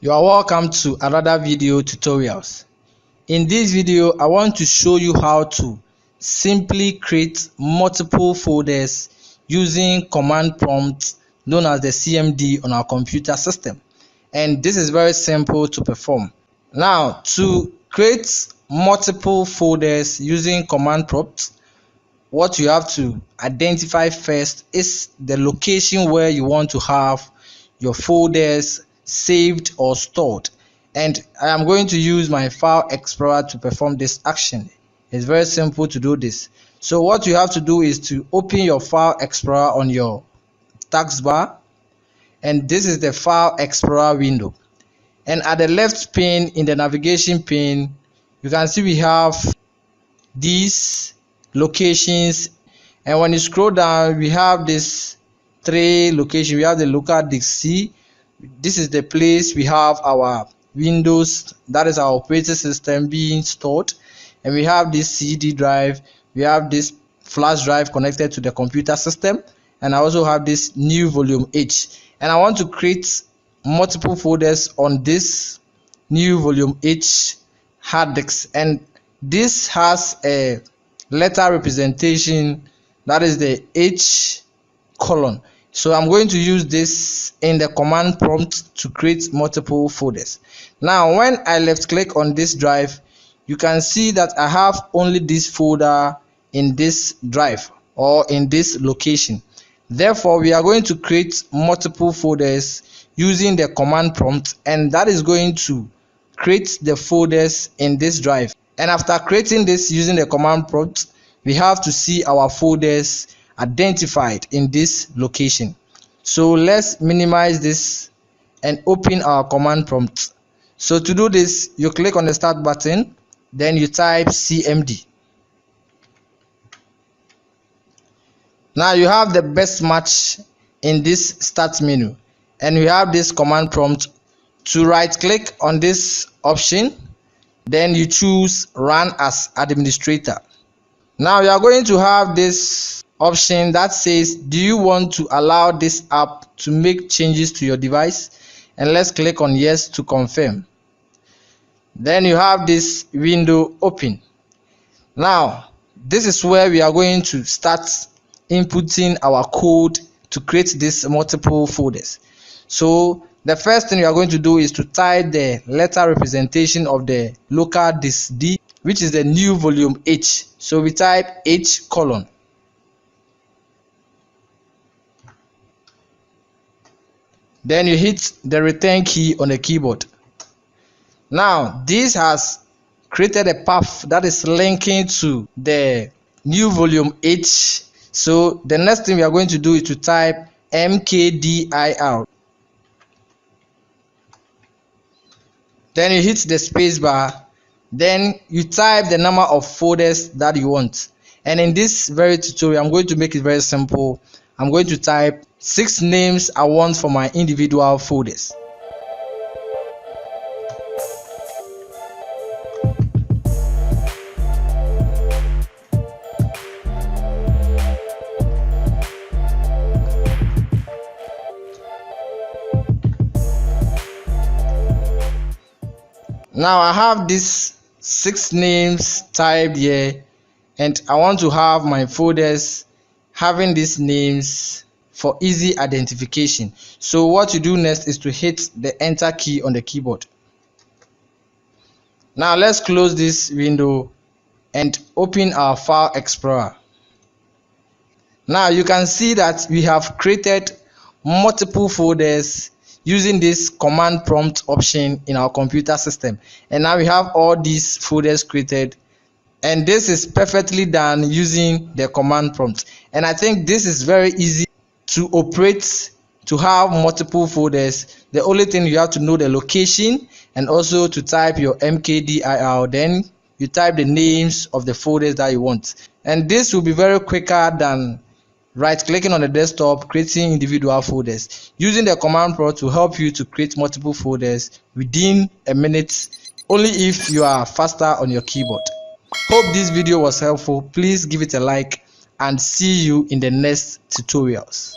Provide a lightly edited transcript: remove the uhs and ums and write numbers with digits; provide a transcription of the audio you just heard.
You are welcome to another video tutorials. In this video, I want to show you how to simply create multiple folders using command prompt known as the CMD on our computer system. And this is very simple to perform. Now, to create multiple folders using command prompt, what you have to identify first is the location where you want to have your folders saved or stored, and I am going to use my file explorer to perform this action. It's very simple to do this. So what you have to do is to open your file explorer on your taskbar, and this is the file explorer window, and at the left pane in the navigation pane you can see we have these locations, and when you scroll down we have this three locations. We have the local disk C. This is the place we have our Windows, that is our operating system, being stored, and we have this CD drive, we have this flash drive connected to the computer system, and I also have this new volume H, and I want to create multiple folders on this new volume H hard disk, and this has a letter representation, that is the H colon. So I'm going to use this in the command prompt to create multiple folders. Now when I left click on this drive, you can see that I have only this folder in this drive or in this location. Therefore we are going to create multiple folders using the command prompt, and that is going to create the folders in this drive. And after creating this using the command prompt, we have to see our folders identified in this location. So let's minimize this and open our command prompt. So to do this, you click on the start button, then you type CMD. Now you have the best match in this start menu, and we have this command prompt. To right click on this option, then you choose run as administrator. Now you are going to have this option that says, do you want to allow this app to make changes to your device? And let's click on yes to confirm. Then you have this window open. Now this is where we are going to start inputting our code to create these multiple folders. So the first thing we are going to do is to type the letter representation of the local disk D, which is the new volume H. So we type H colon. Then you hit the return key on the keyboard. Now this has created a path that is linking to the new volume H. So the next thing we are going to do is to type mkdir. Then you hit the space bar, then you type the number of folders that you want. And in this very tutorial, I'm going to make it very simple. I'm going to type 6 names I want for my individual folders. Now I have these 6 names typed here, and I want to have my folders having these names for easy identification. So what you do next is to hit the enter key on the keyboard. Now let's close this window and open our file explorer. Now you can see that we have created multiple folders using this command prompt option in our computer system, and now we have all these folders created, and this is perfectly done using the command prompt. And I think this is very easy to operate, to have multiple folders. The only thing you have to know the location, and also to type your mkdir, then you type the names of the folders that you want, and this will be very quicker than right clicking on the desktop creating individual folders. Using the command prompt to help you to create multiple folders within a minute, only if you are faster on your keyboard. Hope this video was helpful. Please give it a like, and see you in the next tutorials.